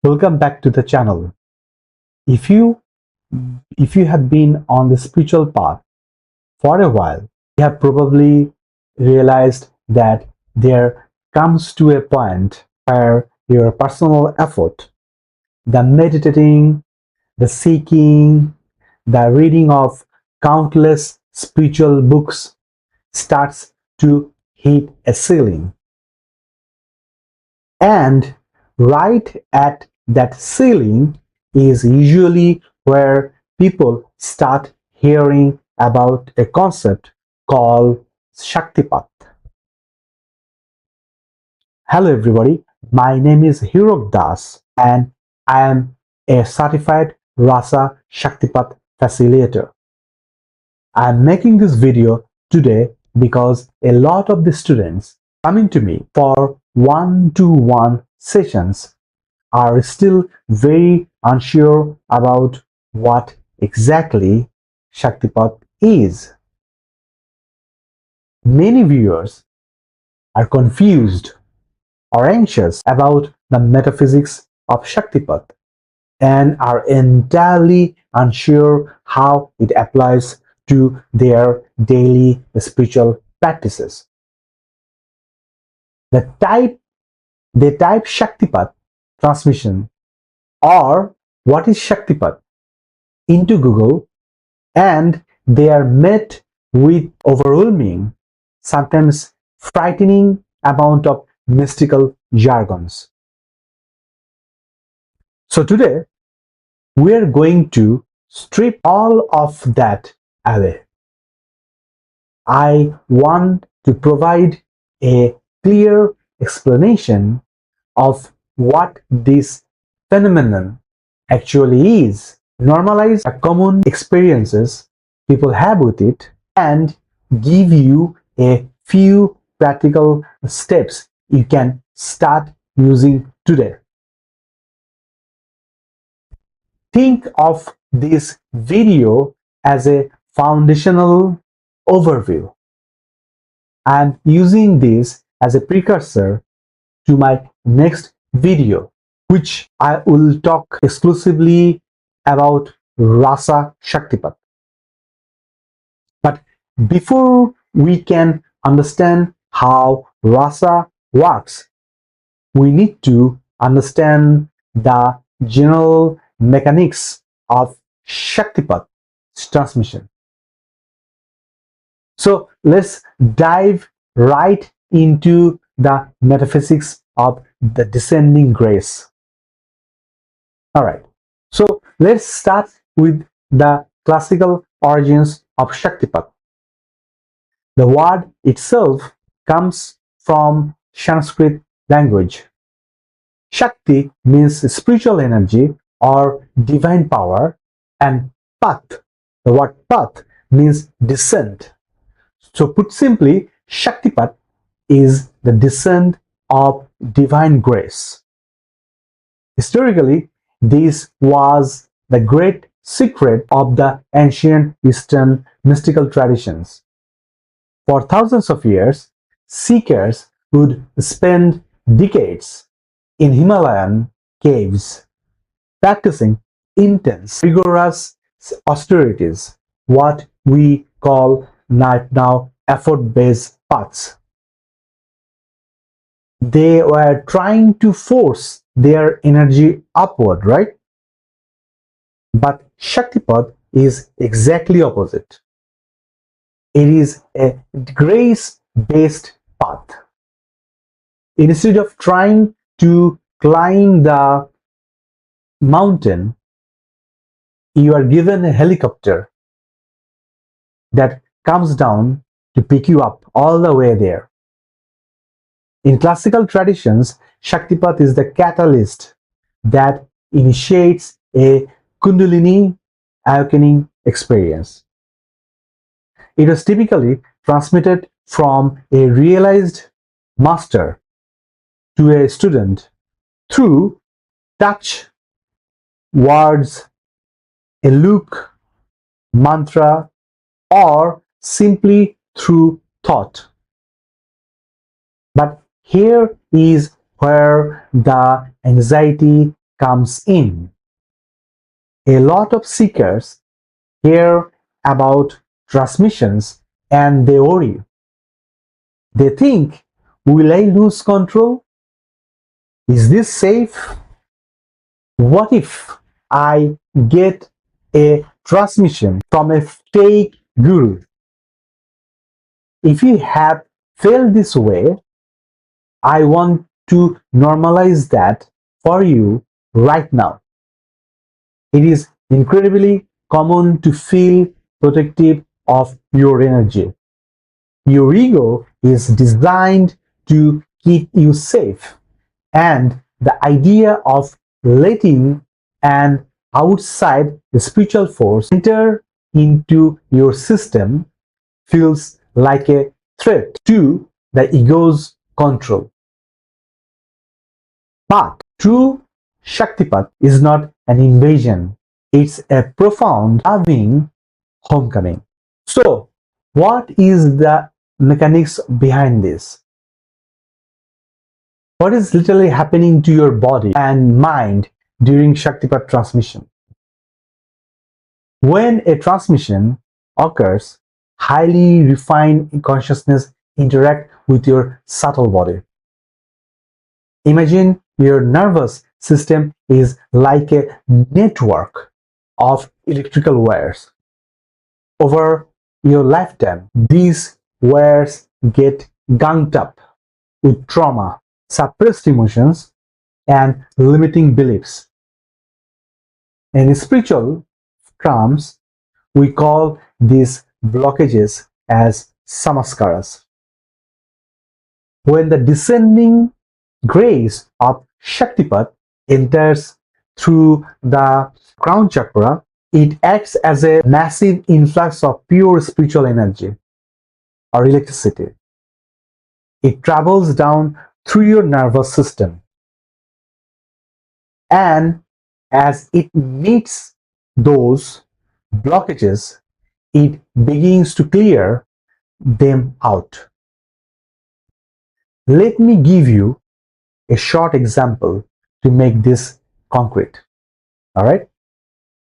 Welcome back to the channel. If you have been on the spiritual path for a while, you have probably realized that there comes to a point where your personal effort, the meditating, the seeking, the reading of countless spiritual books starts to hit a ceiling. And right at that ceiling is usually where people start hearing about a concept called Shaktipat. Hello everybody, my name is Hirok Das and I am a certified Rasa Shaktipat facilitator. I am making this video today because a lot of the students coming to me for one-to-one sessions are still very unsure about what exactly Shaktipat is. Many viewers are confused or anxious about the metaphysics of Shaktipat and are entirely unsure how it applies to their daily spiritual practices. They type Shaktipat transmission or what is Shaktipat into Google and they are met with overwhelming, sometimes frightening amount of mystical jargons. So today we are going to strip all of that away. I want to provide a clear explanation of what this phenomenon actually is, normalize the common experiences people have with it, and give you a few practical steps you can start using today. Think of this video as a foundational overview. I am using this as a precursor to my next video, which I will talk exclusively about Rasa Shaktipat. But before we can understand how Rasa works, we need to understand the general mechanics of Shaktipat transmission. So let's dive right into the metaphysics of the descending grace. Alright, so let's start with the classical origins of Shaktipat. The word itself comes from Sanskrit language. Shakti means spiritual energy or divine power, and Pat, the word Pat, means descent. So put simply, Shaktipat is the descent of divine grace. Historically, this was the great secret of the ancient Eastern mystical traditions. For thousands of years, seekers would spend decades in Himalayan caves, practicing intense, rigorous austerities, what we call now effort-based paths. They were trying to force their energy upward, right? But Shaktipat is exactly opposite. It is a grace-based path. Instead of trying to climb the mountain, you are given a helicopter that comes down to pick you up all the way there. In classical traditions, Shaktipat is the catalyst that initiates a kundalini awakening experience. It was typically transmitted from a realized master to a student through touch, words, a look, mantra, or simply through thought. But here is where the anxiety comes in. A lot of seekers hear about transmissions and they worry. They think, will I lose control? Is this safe? What if I get a transmission from a fake guru? If you have felt this way, I want to normalize that for you right now. It is incredibly common to feel protective of your energy. Your ego is designed to keep you safe, and the idea of letting an outside spiritual force enter into your system feels like a threat to the ego's control. But true Shaktipat is not an invasion, it's a profound, loving homecoming. So, what is the mechanics behind this? What is literally happening to your body and mind during Shaktipat transmission? When a transmission occurs, highly refined consciousness interact with your subtle body. Imagine your nervous system is like a network of electrical wires. Over your lifetime, these wires get gunged up with trauma, suppressed emotions, and limiting beliefs. In spiritual terms, we call these blockages as samskaras. When the descending grace of Shaktipat enters through the crown chakra, it acts as a massive influx of pure spiritual energy or electricity. It travels down through your nervous system, and as it meets those blockages, it begins to clear them out. Let me give you a short example to make this concrete. All right.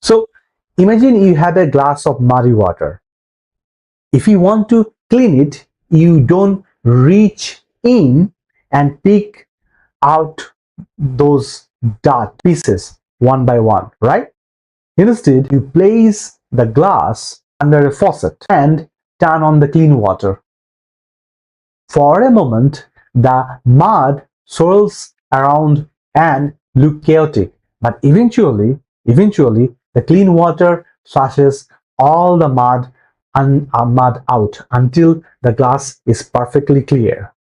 So imagine you have a glass of muddy water. If you want to clean it, you don't reach in and pick out those dirt pieces one by one, right? Instead, you place the glass under a faucet and turn on the clean water. For a moment, the mud swirls around and look chaotic, but eventually the clean water flushes all the mud out until the glass is perfectly clear.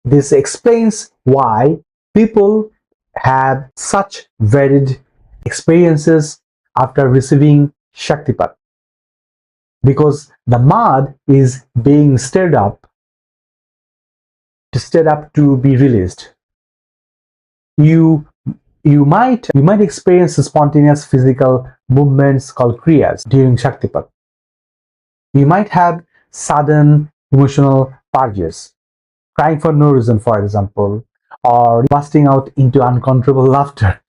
This explains why people have such varied experiences after receiving Shaktipat, because the mud is being stirred up to be released. You might experience spontaneous physical movements called kriyas during Shaktipat. You might have sudden emotional purges, crying for no reason, for example, or busting out into uncontrollable laughter,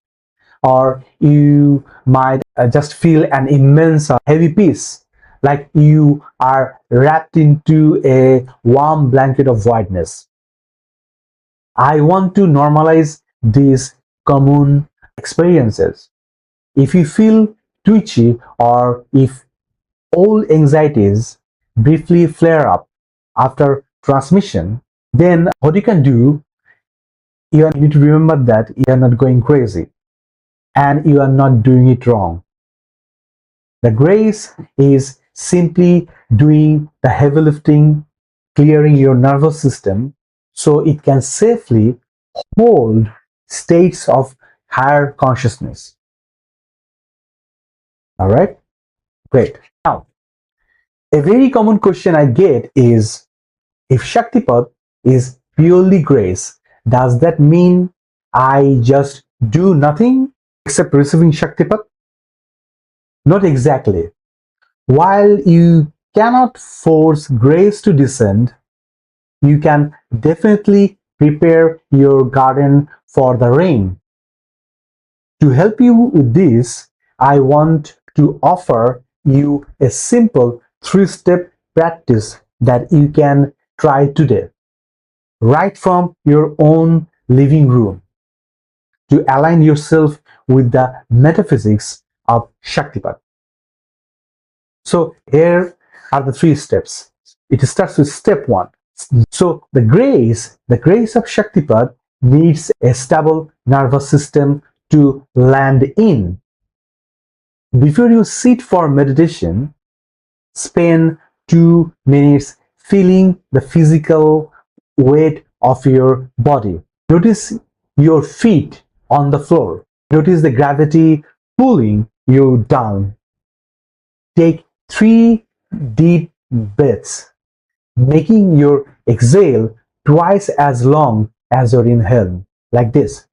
or you might just feel an immense heavy peace, like you are wrapped into a warm blanket of whiteness. I want to normalize these common experiences. If you feel twitchy or if old anxieties briefly flare up after transmission, then what you can do, you need to remember that you are not going crazy and you are not doing it wrong. The grace is simply doing the heavy lifting, clearing your nervous system so it can safely hold states of higher consciousness. All right, great. Now, a very common question I get is, if Shaktipat is purely grace, does that mean I just do nothing except receiving Shaktipat? Not exactly. While you cannot force grace to descend, you can definitely prepare your garden for the rain. To help you with this, I want to offer you a simple 3-step practice that you can try today, right from your own living room, to align yourself with the metaphysics of Shaktipat. So here are the 3 steps. It starts with step 1. So the grace of Shaktipat needs a stable nervous system to land in. Before you sit for meditation, spend 2 minutes feeling the physical weight of your body. Notice your feet on the floor. Notice the gravity pulling you down. Take 3 deep breaths, making your exhale twice as long as your inhale, like this.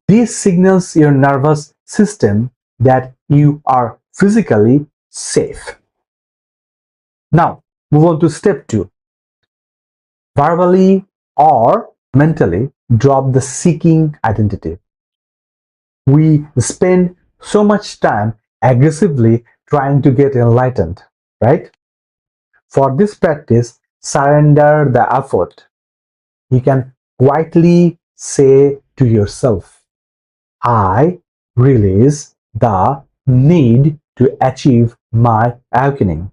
This signals your nervous system that you are physically safe. Now, move on to step 2. Verbally or mentally drop the seeking identity. We spend so much time aggressively trying to get enlightened, right? For this practice, surrender the effort. You can quietly say to yourself, I release the need to achieve my awakening.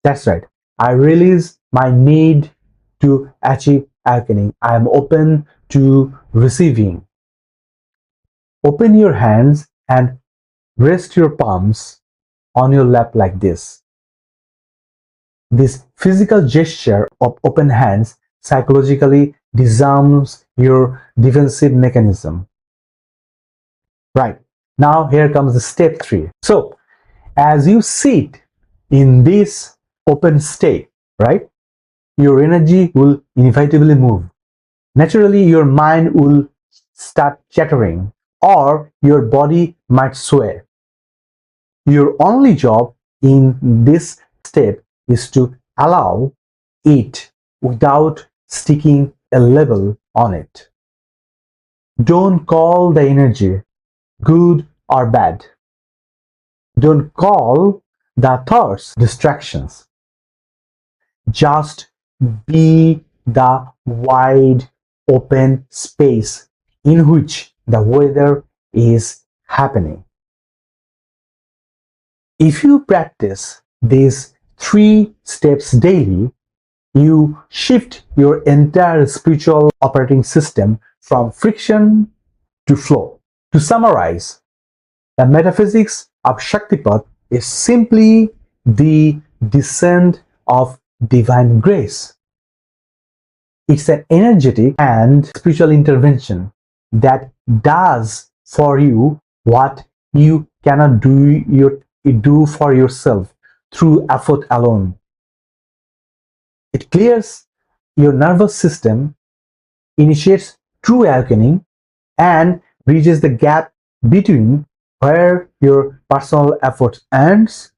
That's right. I release my need to achieve awakening. I am open to receiving. Open your hands and rest your palms on your lap like this. This physical gesture of open hands psychologically disarms your defensive mechanism. Right. Now here comes the step 3. So as you sit in this open state, right, your energy will inevitably move. Naturally, your mind will start chattering or your body might sway. Your only job in this step is to allow it without sticking a label on it. Don't call the energy good or bad. Don't call the thoughts distractions. Just be the wide open space in which the weather is happening. If you practice these 3 steps daily, you shift your entire spiritual operating system from friction to flow. To summarize, the metaphysics of Shaktipat is simply the descent of divine grace. It's an energetic and spiritual intervention that does for you what you cannot do for yourself through effort alone. It clears your nervous system, initiates true awakening, and bridges the gap between where your personal effort ends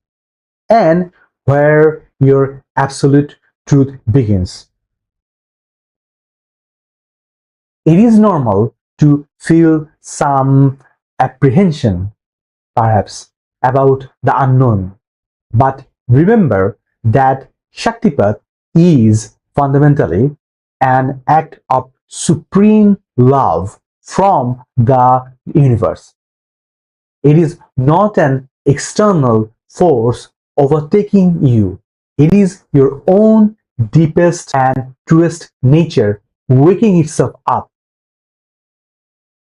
and where your absolute truth begins. It is normal to feel some apprehension, perhaps, about the unknown. But remember that Shaktipat is fundamentally an act of supreme love from the universe. It is not an external force overtaking you. It is your own deepest and truest nature waking itself up.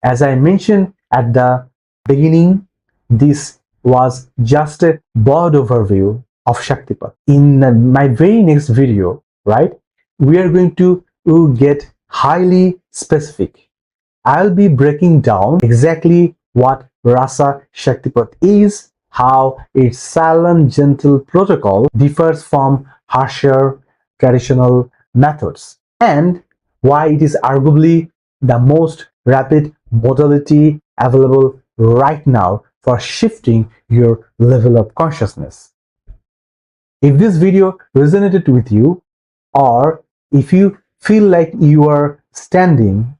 As I mentioned at the beginning, this was just a broad overview of Shaktipat. In my very next video, right, we are going to get highly specific. I'll be breaking down exactly what Rasa Shaktipat is, how its silent, gentle protocol differs from harsher traditional methods, and why it is arguably the most rapid modality available right now for shifting your level of consciousness. If this video resonated with you, or if you feel like you are standing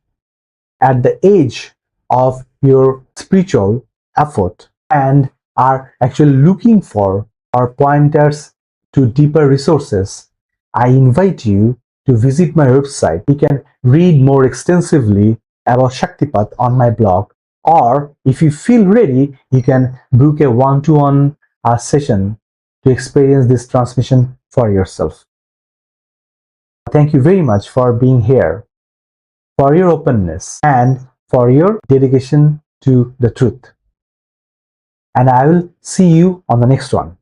at the edge of your spiritual effort and are actually looking for our pointers to deeper resources, I invite you to visit my website. You can read more extensively about Shaktipat on my blog, or if you feel ready, you can book a one-to-one session to experience this transmission for yourself. Thank you very much for being here, for your openness, and for your dedication to the truth. And I will see you on the next one.